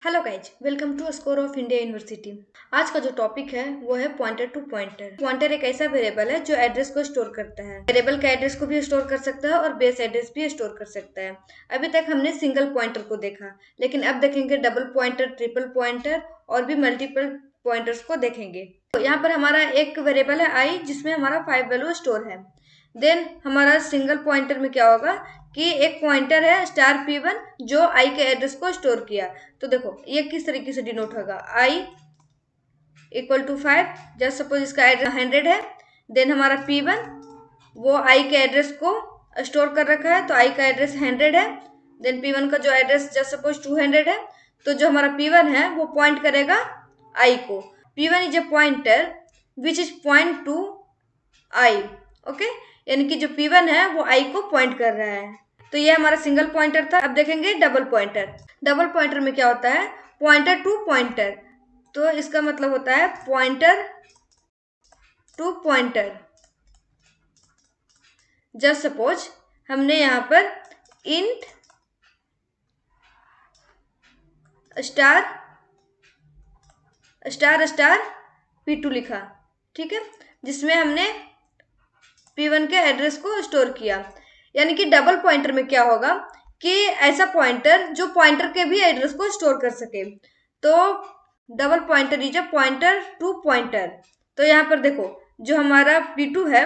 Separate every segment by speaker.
Speaker 1: Hello guys, welcome to score of India university. आज का जो टॉपिक है वो है पॉइंटर टू पॉइंटर। पॉइंटर एक ऐसा वेरिएबल है जो एड्रेस को स्टोर करता है। वेरिएबल के एड्रेस को भी स्टोर कर सकता है और बेस एड्रेस भी स्टोर कर सकता है। अभी तक हमने सिंगल पॉइंटर को देखा, लेकिन अब देखेंगे डबल पॉइंटर, ट्रिपल पॉइंटर और भी मल्टीपल पॉइंटर्स को देखेंगे। तो यहाँ पर हमारा एक वेरिएबल है आई, जिसमें हमारा 5 वैल्यू स्टोर है। देन हमारा सिंगल पॉइंटर में क्या होगा कि एक पॉइंटर है स्टार P1 जो आई के एड्रेस को स्टोर किया। तो देखो ये किस तरीके से डिनोट होगा, I equal to 5। Just suppose इसका एड्रेस 100 है। देन हमारा P1 वो आई के एड्रेस को स्टोर कर रखा है, तो आई का एड्रेस 100 है। देन P1 का जो एड्रेस जस्ट सपोज 200 है, तो जो हमारा P1 है वो पॉइंट करेगा आई को। P1 is a pointer which is point two I. Okay, यानी कि जो P1 है वो आई को पॉइंट कर रहा है। तो ये हमारा सिंगल पॉइंटर था। अब देखेंगे डबल पॉइंटर। डबल पॉइंटर में क्या होता है, पॉइंटर टू पॉइंटर। तो इसका मतलब होता है pointer to pointer. Just suppose हमने यहाँ पर int star star star P2 लिखा, ठीक है, जिसमें हमने P1 के एड्रेस को स्टोर किया। यानी कि डबल पॉइंटर में क्या होगा कि ऐसा पॉइंटर जो पॉइंटर के भी एड्रेस को स्टोर कर सके। तो double pointer is a pointer to pointer. तो यहाँ पर देखो जो हमारा P2 है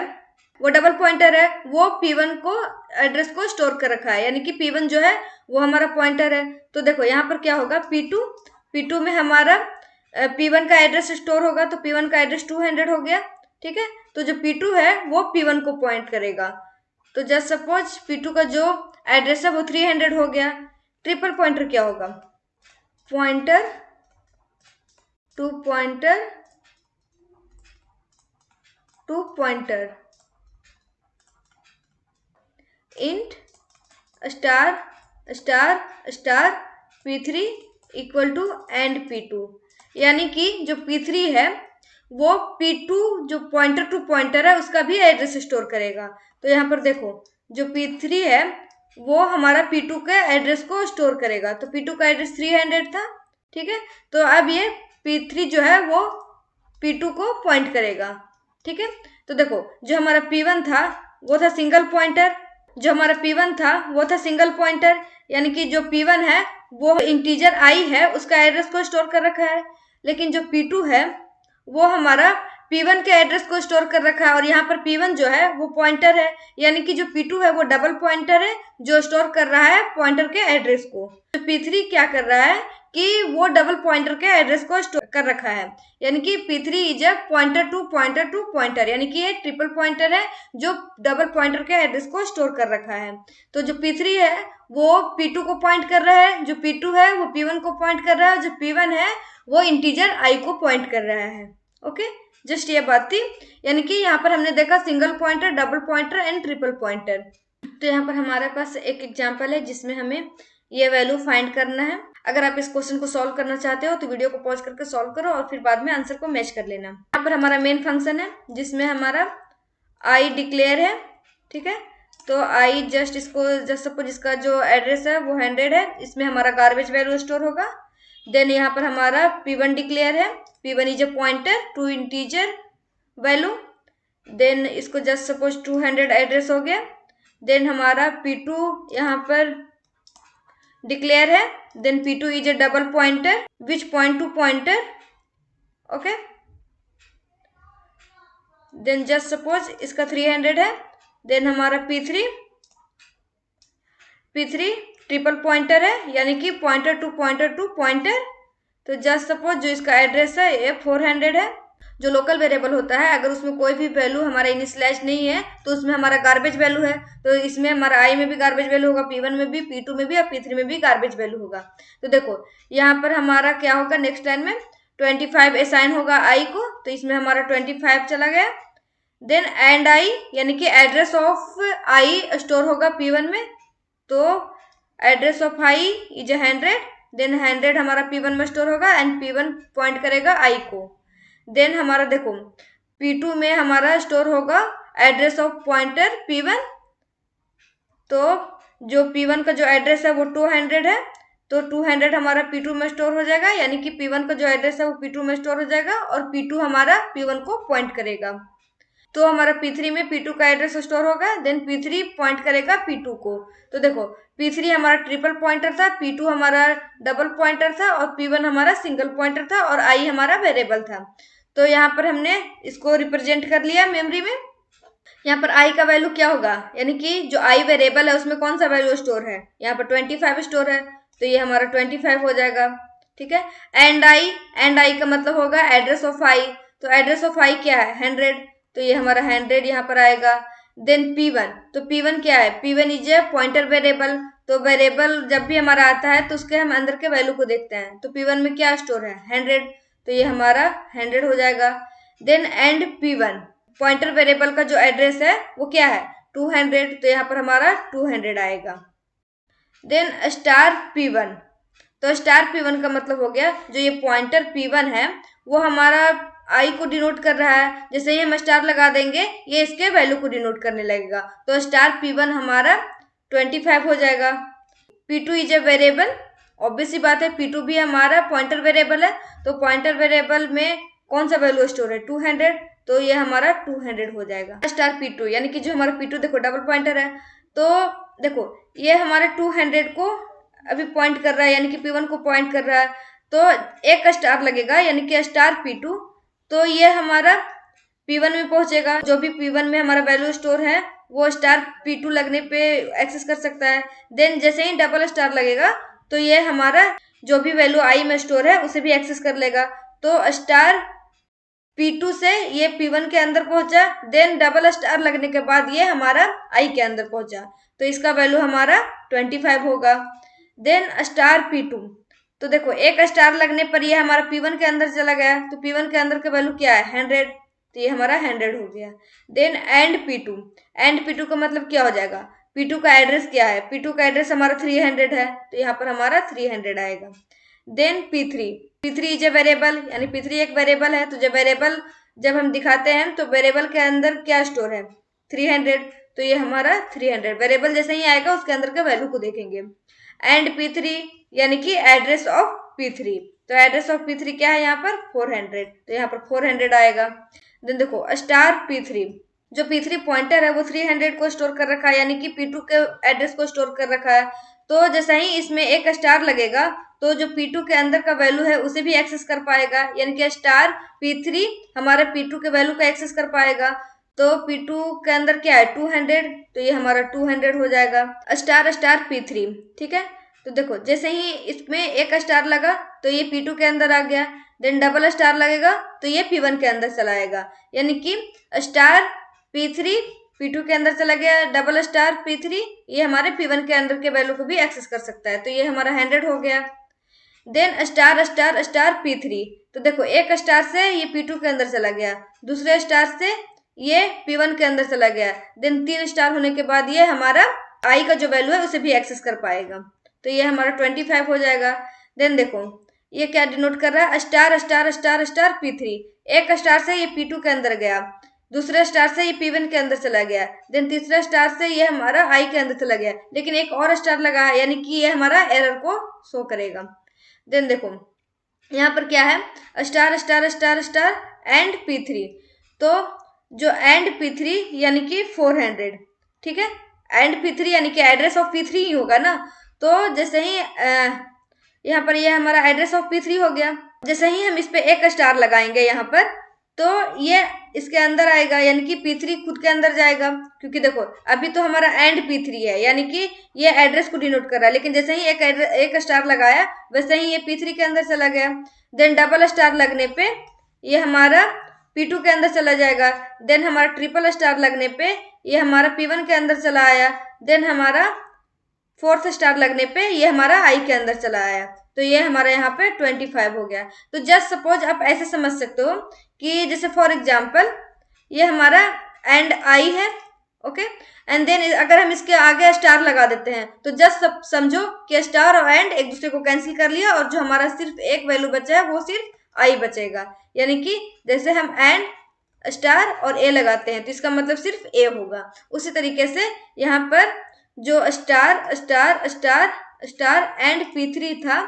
Speaker 1: वो डबल पॉइंटर है, वो P1 को एड्रेस को स्टोर कर रखा है। यानी कि P1 जो है वो हमारा पॉइंटर है। तो देखो यहाँ पर क्या होगा, P2 में हमारा P1 का एड्रेस स्टोर होगा, तो P1 का एड्रेस 200 हो गया, ठीक है। तो जो P2 है वो P1 को पॉइंट करेगा। तो जस्ट सपोज P2 का जो एड्रेस है वो 300 हो गया। ट्रिपल पॉइंटर क्या होगा, pointer to pointer to pointer int star star star P3 equal to and P2। यानी कि जो P3 है वो P2 जो पॉइंटर टू पॉइंटर है उसका भी एड्रेस स्टोर करेगा। तो यहाँ पर देखो जो P3 है वो हमारा P2 के एड्रेस को स्टोर करेगा। तो P2 का एड्रेस 300 था, ठीक है। तो अब ये P3 जो है वो P2 को पॉइंट करेगा, ठीक है। तो देखो जो हमारा P1 था वो था सिंगल पॉइंटर। जो हमारा P1 था वो था सिंगल पॉइंटर, यानी कि जो P1 है वो इंटीजर आई है उसका एड्रेस को स्टोर कर रखा है। लेकिन जो P2 है वो हमारा P1 के एड्रेस को स्टोर कर रखा है, और यहाँ पर P1 जो है वो पॉइंटर है। यानी कि जो P2 है वो डबल पॉइंटर है जो स्टोर कर रहा है पॉइंटर के एड्रेस को। तो P3 क्या कर रहा है कि वो डबल पॉइंटर के एड्रेस को स्टोर कर रखा है। यानी कि P3 is a pointer to pointer, यानी कि ये ट्रिपल पॉइंटर है जो डबल पॉइंटर के एड्रेस को स्टोर कर रखा है। तो जो P3 है वो P2 को पॉइंट कर रहा है, जो P2 है वो P1 को पॉइंट कर रहा है, जो P1 है वो इंटीजर आई को पॉइंट कर रहा है। ओके, जस्ट ये बात थी। यानी कि यहाँ पर हमने देखा single pointer, double pointer and triple pointer. तो यहाँ पर हमारे पास एक एग्जांपल है जिसमें हमें ये वैल्यू फाइंड करना है। अगर आप इस क्वेश्चन को सॉल्व करना चाहते हो तो वीडियो को पॉज करके सॉल्व करो और फिर बाद में आंसर को मैच कर लेना। यहाँ पर हमारा मेन फंक्शन है जिसमें हमारा आई डिक्लेयर है, ठीक है। तो आई जस्ट सपोज इसका जो एड्रेस है वो 100 है, इसमें हमारा गार्बेज वैल्यू स्टोर होगा। देन यहाँ पर हमारा P1 डिक्लेयर है, P1 is a pointer to integer value. Then इसको जस्ट सपोज 200 एड्रेस हो गया। देन हमारा P2 यहाँ पर डिक्लेयर है। Then P2 is a double pointer which point to pointer. Okay, then just suppose इसका 300 है। देन हमारा P3 ट्रिपल पॉइंटर है, यानी कि पॉइंटर टू पॉइंटर। तो जस्ट सपोज जो इसका एड्रेस है ये 400 है। जो लोकल वेरिएबल होता है अगर उसमें कोई भी वैल्यू हमारा इनिशियलाइज नहीं है तो उसमें हमारा गार्बेज वैल्यू है। तो इसमें हमारा आई में भी गार्बेज वैल्यू होगा, P1 में भी, P2 में भी और P3 में भी गार्बेज वैल्यू होगा। तो देखो यहाँ पर हमारा क्या होगा, नेक्स्ट लाइन में 25 असाइन होगा आई को, तो इसमें हमारा 25 चला गया। देन एंड आई यानी कि एड्रेस ऑफ आई स्टोर होगा P1 में, तो address of i is 100। Then 100 हमारा P1 में स्टोर होगा एंड P1 पॉइंट करेगा आई को। देन हमारा देखो P2 में हमारा स्टोर होगा एड्रेस ऑफ पॉइंटर P1। तो जो P1 का जो एड्रेस है वो 200 है। तो 200 हमारा P2 में स्टोर हो जाएगा, यानी कि P1 का जो एड्रेस है वो P2 में स्टोर हो जाएगा और P2 हमारा P1 को पॉइंट करेगा। तो हमारा P3 में P2 का एड्रेस स्टोर होगा, देन P3 पॉइंट करेगा P2 को। तो देखो P3 हमारा ट्रिपल पॉइंटर था, P2 हमारा डबल पॉइंटर था और P1 हमारा सिंगल पॉइंटर था और I हमारा वेरिएबल था। तो यहाँ पर हमने इसको रिप्रेजेंट कर लिया मेमोरी में। यहाँ पर I का वैल्यू क्या होगा, यानी कि जो I वेरिएबल है उसमें कौन सा वैल्यू स्टोर है, यहाँ पर 25 स्टोर है, तो ये हमारा 25 हो जाएगा। ठीक है, एंड I का मतलब होगा एड्रेस ऑफ I, तो एड्रेस ऑफ I क्या है 100, तो ये हमारा 100 यहाँ पर आएगा। देन P1, तो P1 क्या है, P1 is a pointer variable, तो वेरिएबल जब भी हमारा आता है तो उसके हम अंदर के वैल्यू को देखते हैं, तो P1 में क्या स्टोर है 100, तो ये हमारा 100 हो जाएगा। Then and P1, pointer variable का जो एड्रेस है वो क्या है 200, तो यहाँ पर हमारा 200 आएगा। देन स्टार P1, तो स्टार P1 का मतलब हो गया जो ये पॉइंटर P1 है वो हमारा I को डिनोट कर रहा है, जैसे ही हम स्टार लगा देंगे ये इसके वैल्यू को डिनोट करने लगेगा, तो स्टार P1 हमारा 25 हो जाएगा। P2 is a variable, obvious सी बात है P2 भी हमारा पॉइंटर वेरिएबल है, तो पॉइंटर वेरिएबल में कौन सा वैल्यू स्टोर है 200, तो ये हमारा 200 हो जाएगा। स्टार P2 यानी कि जो हमारा P2 देखो डबल पॉइंटर है, तो देखो ये हमारे 200 को अभी पॉइंट कर रहा है, यानी कि P1 को पॉइंट कर रहा है, तो एक स्टार लगेगा यानी कि स्टार P2, तो ये हमारा P1 में पहुंचेगा। जो भी P1 में हमारा वैल्यू स्टोर है वो स्टार P2 लगने पे एक्सेस कर सकता है। देन जैसे ही डबल स्टार लगेगा तो ये हमारा जो भी वैल्यू I में स्टोर है उसे भी एक्सेस कर लेगा, तो स्टार P2 से ये P1 के अंदर पहुंचा, देन डबल स्टार लगने के बाद ये हमारा I के अंदर पहुंचा, तो इसका वैल्यू हमारा 25 होगा। देन स्टार P2, तो देखो एक स्टार लगने पर ये हमारा P1 के अंदर चला गया, तो P1 के अंदर का वैल्यू क्या है 100, तो ये हमारा 100 हो गया। देन एंड P2 का मतलब क्या हो जाएगा, P2 का एड्रेस क्या है, P2 का एड्रेस हमारा 300 है, तो यहाँ पर हमारा 300 आएगा। Then P3 is a variable, यानी P3 एक वेरिएबल है, तो जब वेरिएबल जब हम दिखाते हैं तो वेरिएबल के अंदर क्या स्टोर है 300, तो ये हमारा 300 वेरिएबल जैसे ही आएगा उसके अंदर के वैल्यू को देखेंगे। एंड P3 यानी कि एड्रेस ऑफ P3, तो एड्रेस ऑफ P3 क्या है यहाँ पर 400, तो यहाँ पर 400 आएगा। देन देखो स्टार P3, जो P3 पॉइंटर है वो 300 को स्टोर कर रखा है, यानी कि P2 के एड्रेस को स्टोर कर रखा है, तो जैसे ही इसमें एक स्टार लगेगा तो जो P2 के अंदर का वैल्यू है उसे भी एक्सेस कर पाएगा, यानी कि स्टार P3 हमारे P2 के वैल्यू का एक्सेस कर पाएगा, तो P2 के अंदर क्या है 200, तो ये हमारा 200 हो जाएगा। स्टार P3, ठीक है, तो देखो जैसे ही इसमें एक स्टार लगा तो ये P2 के अंदर आ गया, देन डबल स्टार लगेगा तो ये P1 के अंदर चला आएगा, यानी कि स्टार P3 P2 के अंदर चला गया, डबल स्टार P3 ये हमारे P1 के अंदर के वैल्यू को भी एक्सेस कर सकता है, तो ये हमारा 100 हो गया। देन स्टार P3, तो देखो एक स्टार से ये P2 के अंदर चला गया, दूसरे स्टार से ये P1 के अंदर चला गया, देन 3 स्टार होने के बाद ये हमारा I का जो वैल्यू है उसे भी एक्सेस कर पाएगा, तो ये हमारा 25 हो जाएगा। देन देखो ये क्या डिनोट कर रहा है स्टार P3, एक स्टार से ये P2 के अंदर गया, दूसरे स्टार से ये P1 के अंदर चला गया, देन तीसरे स्टार से ये हमारा I के अंदर चला गया, लेकिन एक और स्टार लगा है, यानी कि ये हमारा एरर को शो करेगा। देन देखो यहाँ पर क्या है स्टार एंड P3, तो जो एंड P3 यानी कि 400, ठीक है, एंड P3 यानी कि एड्रेस ऑफ P3 ही होगा ना, तो जैसे ही यहाँ पर ये हमारा एड्रेस ऑफ P3 हो गया, जैसे ही हम इस पे एक स्टार लगाएंगे यहाँ पर तो ये इसके अंदर आएगा, यानी कि P3 खुद के अंदर जाएगा, क्योंकि देखो अभी तो हमारा एंड P3 है, यानी कि ये एड्रेस को डिनोट कर रहा है, लेकिन जैसे ही एक स्टार लगाया वैसे ही ये P3 के अंदर चला गया, देन डबल स्टार लगने पे ये हमारा P2 के अंदर चला जाएगा, देन हमारा ट्रिपल स्टार लगने पे ये हमारा P1 के अंदर चला आया, देन हमारा 4th स्टार लगने पे ये हमारा I के अंदर चला आया, तो ये हमारा यहाँ पे 25 हो गया। तो जस्ट सपोज आप ऐसे समझ सकते हो कि जैसे फॉर एग्जाम्पल ये हमारा एंड I है, ओके, एंड देन अगर हम इसके आगे स्टार लगा देते हैं तो जस्ट समझो कि स्टार और एंड एक दूसरे को कैंसिल कर लिया और जो हमारा सिर्फ एक वैल्यू बचा है वो सिर्फ I बचेगा, यानी कि जैसे हम एंड स्टार और A लगाते हैं तो इसका मतलब सिर्फ A होगा। उसी तरीके से यहाँ पर जो स्टार स्टार एंड P3 था,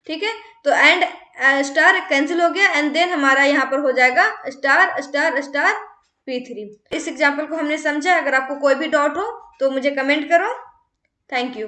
Speaker 1: ठीक है। तो एंड स्टार कैंसिल हो गया एंड देन हमारा यहाँ पर हो जाएगा स्टार स्टार स्टार P3। इस एग्जाम्पल को हमने समझा। अगर आपको कोई भी डाउट हो तो मुझे कमेंट करो। Thank you.